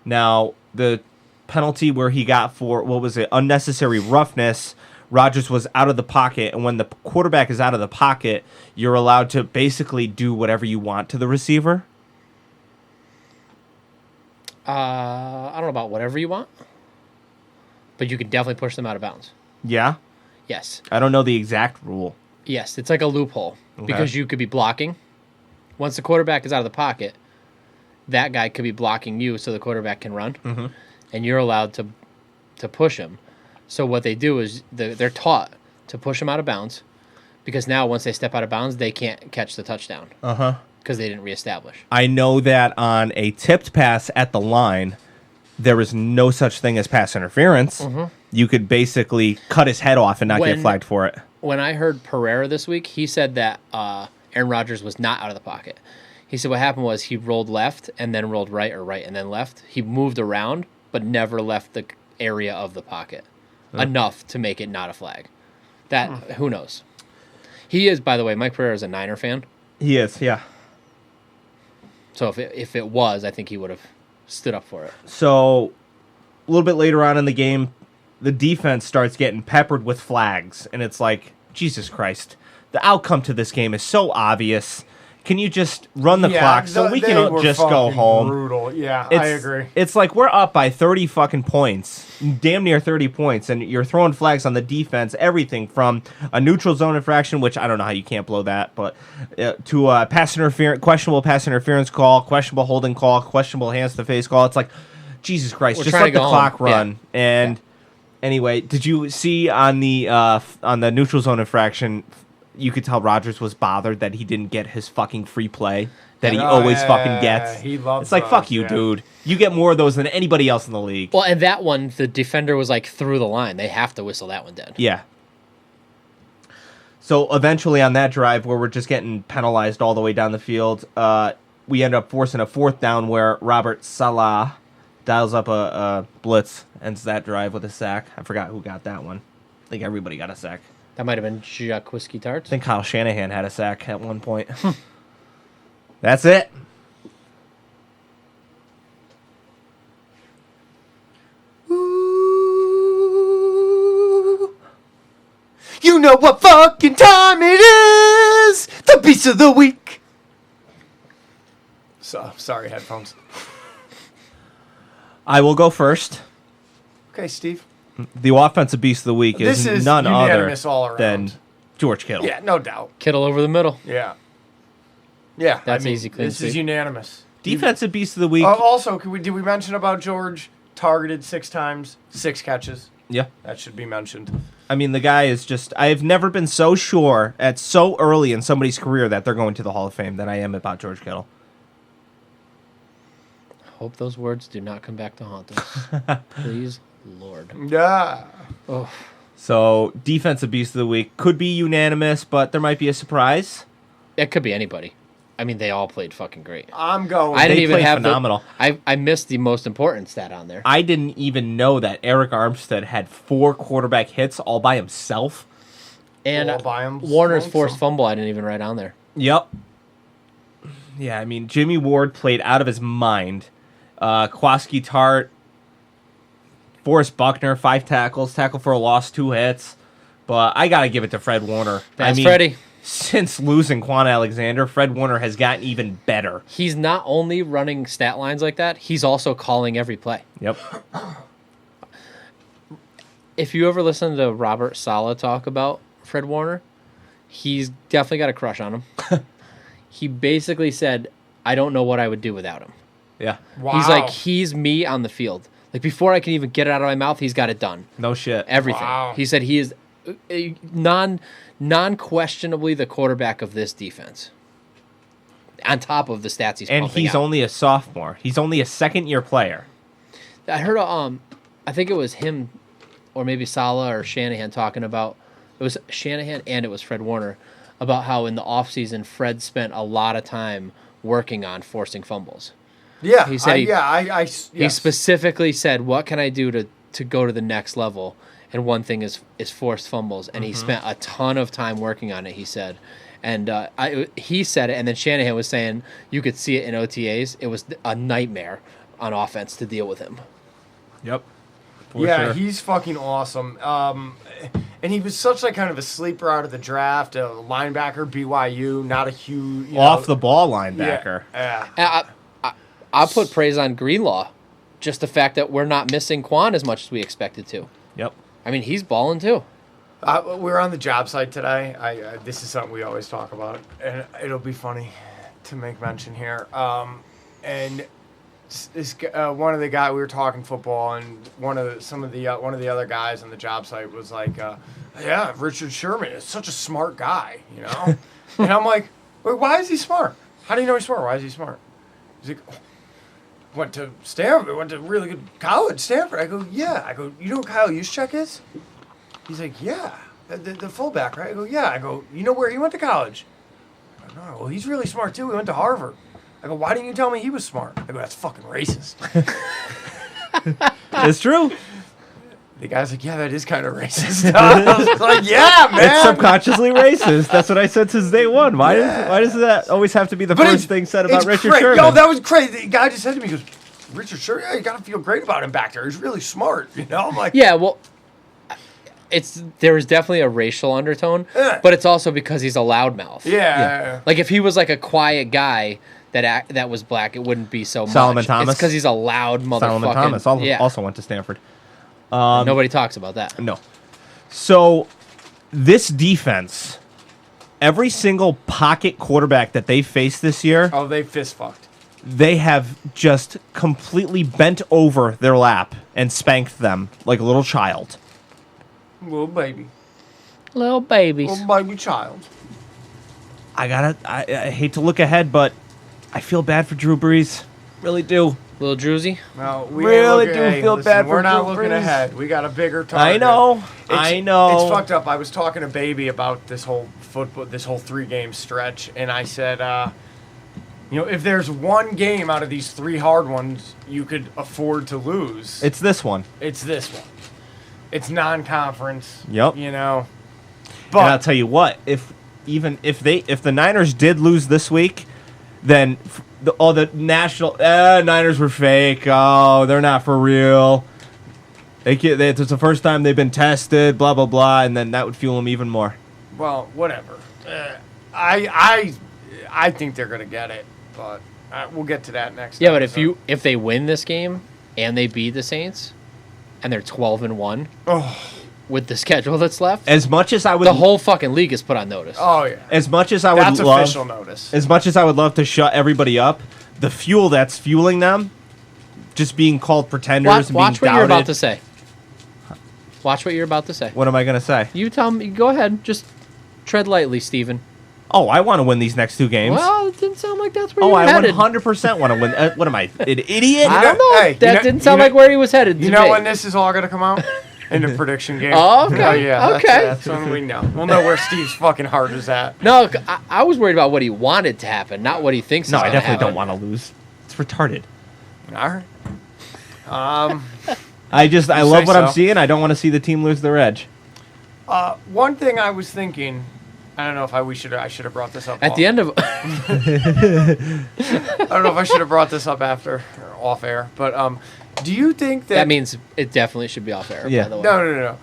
Now, the penalty where he got for, unnecessary roughness, Rodgers was out of the pocket, and when the quarterback is out of the pocket, you're allowed to basically do whatever you want to the receiver. I don't know about whatever you want, but you can definitely push them out of bounds. Yeah? Yes. I don't know the exact rule. Yes, it's like a loophole because you could be blocking. Once the quarterback is out of the pocket, that guy could be blocking you so the quarterback can run, and you're allowed to push him. So what they do is they're taught to push him out of bounds because now once they step out of bounds, they can't catch the touchdown because they didn't reestablish. I know that on a tipped pass at the line, there is no such thing as pass interference. You could basically cut his head off and not get When- flagged for it. When I heard Pereira this week, he said that Aaron Rodgers was not out of the pocket. He said what happened was he rolled left and then rolled right or right and then left. He moved around but never left the area of the pocket enough to make it not a flag. That who knows? He is, by the way, Mike Pereira is a Niner fan. He is, yeah. So if it was, I think he would have stood up for it. So a little bit later on in the game, the defense starts getting peppered with flags, and it's like, Jesus Christ, the outcome to this game is so obvious. Can you just run the clock so we they can were just go fucking home? Brutal. Yeah, It's, I agree. It's like we're up by 30 fucking points, damn near 30 points, and you're throwing flags on the defense, everything from a neutral zone infraction, which I don't know how you can't blow that, but to a questionable pass interference call, questionable holding call, questionable hands to face call. It's like, Jesus Christ, We're just trying let to the go clock home. run. Yeah. And anyway, did you see on the neutral zone infraction? You could tell Rodgers was bothered that he didn't get his fucking free play that he always fucking gets. He loves It's like, those, fuck you, yeah. dude. You get more of those than anybody else in the league. Well, and that one, the defender was like through the line. They have to whistle that one dead. Yeah. So eventually on that drive where we're just getting penalized all the way down the field, we end up forcing a 4th down where Robert Salah dials up a blitz, ends that drive with a sack. I forgot who got that one. I think everybody got a sack. That might have been Jacques Whiskey Tarts. I think Kyle Shanahan had a sack at one point. That's it. You know what fucking time it is! The Beast of the Week! So, sorry, headphones. I will go first. Okay, Steve. The offensive beast of the week This is is none other unanimous all around. than George Kittle. Yeah, no doubt. Kittle over the middle. Yeah. Yeah, That's easy, clean This is sweep. unanimous. Defensive beast of the week. Also, did we mention about George? Targeted 6 times, 6 catches. Yeah. That should be mentioned. I mean, the guy is just... I've never been so sure at so early in somebody's career that they're going to the Hall of Fame than I am about George Kittle. Hope those words do not come back to haunt us. Please, Lord. Yeah. Oh, So, defensive beast of the week could be unanimous, but there might be a surprise. it could be anybody. I mean, they all played fucking great. I'm going. I didn't even played have phenomenal. I missed the most important stat on there. I didn't even know that Eric Armstead had 4 quarterback hits all by himself. And All by Warner's himself. forced fumble, I didn't even write on there. Yep. Yeah, I mean, Jimmy Ward played out of his mind. Kwaski Tart, Forrest Buckner, 5 tackles, tackle for a loss, 2 hits. But I got to give it to Fred Warner. That's Freddie. Since losing Quan Alexander, Fred Warner has gotten even better. He's not only running stat lines like that, he's also calling every play. Yep. If you ever listen to Robert Saleh talk about Fred Warner, he's definitely got a crush on him. He basically said, I don't know what I would do without him. Yeah. Wow. He's like, he's me on the field. Like, before I can even get it out of my mouth, he's got it done. No shit. Everything. Wow. He said he is non-questionably the quarterback of this defense. On top of the stats he's And pumping he's out. only a sophomore. He's only a second-year player. I heard I think it was him or maybe Saleh or Shanahan talking about, it was Shanahan and it was Fred Warner, about how in the offseason Fred spent a lot of time working on forcing fumbles. Yeah, He said he yes. specifically said, what can I do to go to the next level? And one thing is forced fumbles. And he spent a ton of time working on it, he said. And he said it, and then Shanahan was saying you could see it in OTAs. It was a nightmare on offense to deal with him. Yep. Yeah, sure. he's fucking awesome. And he was such like kind of a sleeper out of the draft, a linebacker, BYU, not a huge Off the ball linebacker. Yeah. I'll put praise on Greenlaw. Just the fact that we're not missing Quan as much as we expected to. Yep. I mean, he's balling too. We were on the job site today. This is something we always talk about, and it'll be funny to make mention here. And this one of the guy we were talking football, and one of the other guys on the job site was like, "Yeah, Richard Sherman is such a smart guy, you know." And I'm like, "Wait, why is he smart? How do you know he's smart? Why is he smart?" He's like, "Went to Stanford. Went to really good college, Stanford." I go, "Yeah." I go, "You know what Kyle Juszczyk is?" He's like, "Yeah, the fullback, right?" I go, "Yeah." I go, "You know where he went to college?" I go, "No, well, he's really smart too. He went to Harvard." I go, "Why didn't you tell me he was smart?" I go, "That's fucking racist." It's true. The guy's like, "Yeah, that is kind of racist." I was like, "Yeah, man." It's subconsciously racist. That's what I said since day one. Why does that always have to be the But first thing said about it's Richard great. Sherman? Yo, that was crazy. The guy just said to me, he goes, "Richard Sherman, yeah, you got to feel great about him back there. He's really smart." You know, I'm like, Yeah, well, there is definitely a racial undertone, Yeah. but it's also because he's a loudmouth. yeah. Like if he was like a quiet guy that was black, it wouldn't be so Solomon much. Thomas? It's because he's a loud motherfucker. Solomon Thomas also went to Stanford. Nobody talks about that. No. So this defense, every single pocket quarterback that they faced this year, Oh, they fist fucked. they have just completely bent over their lap and spanked them like a little child. Little baby. Little babies. Little baby child. I hate to look ahead, but I feel bad for Drew Brees. Really do. Little Druzy. No, we Really ain't do looking, feel bad for We're not Drew looking Brees. ahead. We got a bigger target. I know. It's fucked up. I was talking to Baby about this whole 3-game stretch, and I said, if there's one game out of these 3 hard ones you could afford to lose, It's this one. it's this one. It's non-conference. Yep. You know. And I'll But tell you what, if the Niners did lose this week, then all the national Niners were fake. Oh, they're not for real. It's the first time they've been tested. Blah blah blah, and then that would fuel them even more. well, whatever. I think they're gonna get it, but we'll get to that next. Yeah, but episode. if they win this game and they beat the Saints, and they're 12-1 with the schedule that's left, As much as I would, the whole fucking league is put on notice. Oh yeah. as much as I would That's love, official notice. as much as I would love to shut everybody up, the fuel that's fueling them, just being called pretenders watch and what being doubted. you're about to say. Watch what you're about to say. What am I gonna say? You tell me. Go ahead. Just tread lightly, Steven. Oh, I want to win these next 2 games. Well, it didn't sound like that's where you Oh, were I headed. 100% want to win. What am I, an idiot? I don't know. Hey, That didn't sound like where he was headed. You to know me. when this is all gonna come out? in the prediction game. Oh, okay. Oh, yeah. Okay. That's when we know. We'll know where Steve's fucking heart is at. No, I was worried about what he wanted to happen, not what he thinks No, is I going to definitely happen. don't want to lose. It's retarded. All right. I love say what I'm so. seeing. I don't want to see the team lose their edge. One thing I was thinking, I don't know if I should have brought this up. At the end of I don't know if I should have brought this up after or off air, but do you think that that means it definitely should be off air. Yeah. By the way. No.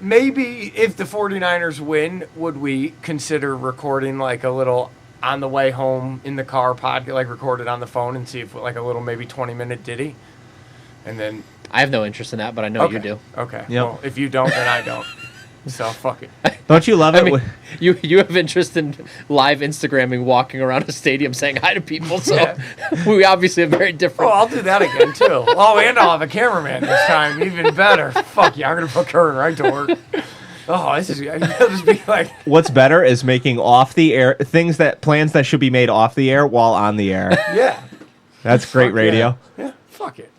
Maybe if the 49ers win, would we consider recording like a little on the way home in the car podcast, like record it on the phone and see if like a little maybe 20-minute ditty, and then I have no interest in that, but I know you do. Okay. Yep. Well, if you don't, then I don't. So fuck it. Don't you love it? I mean, you have interest in live Instagramming, walking around a stadium saying hi to people. So Yeah. we obviously have very different. Oh, I'll do that again too. Oh, and I'll have a cameraman this time, even better. Fuck yeah, I'm gonna put Curran right to work. Oh, this is. I'll just be like. What's better is making off the air plans that should be made off the air while on the air. Yeah. That's great Fuck radio. Yeah. Fuck it.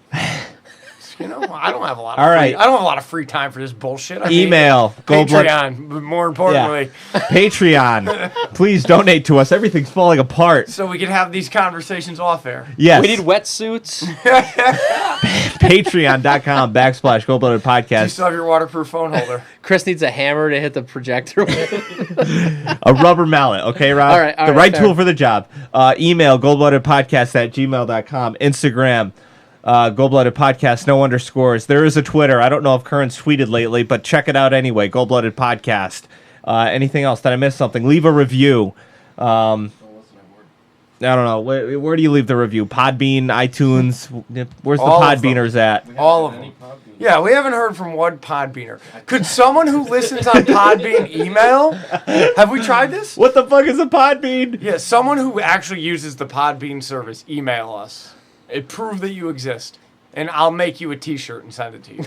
You know, I don't have a lot. All right. I don't have a lot of free time for this bullshit. I Email, mean, Goldblood- Patreon, but more importantly, Patreon. Please donate to us. Everything's falling apart. so we can have these conversations off air. Yes. We need wetsuits. Patreon.com/Goldblooded Do you Podcast. still have your waterproof phone holder? Chris needs a hammer to hit the projector with. A rubber mallet. Okay, Rob? All right, the right fair. tool for the job. Email, goldbloodedpodcast@gmail.com. Instagram, Gold-Blooded Podcast, no underscores. There is a Twitter. I don't know if Curran's tweeted lately, but check it out anyway. Gold-Blooded Podcast. Anything else? Did I miss something? Leave a review. I don't know. Where do you leave the review? Podbean, iTunes? Where's the All of Podbeaners at? All of them. Yeah, we haven't heard from one Podbeaner. Could someone who listens on Podbean email? Have we tried this? What the fuck is a Podbean? Yeah, someone who actually uses the Podbean service, email us. It prove that you exist, and I'll make you a T-shirt and send it to you.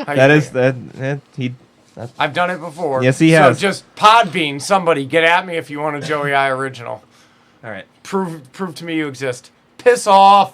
How you That is think? I've done it before. Yes, he has. So just Podbean, somebody get at me if you want a Joey I original. All right. Prove to me you exist. Piss off.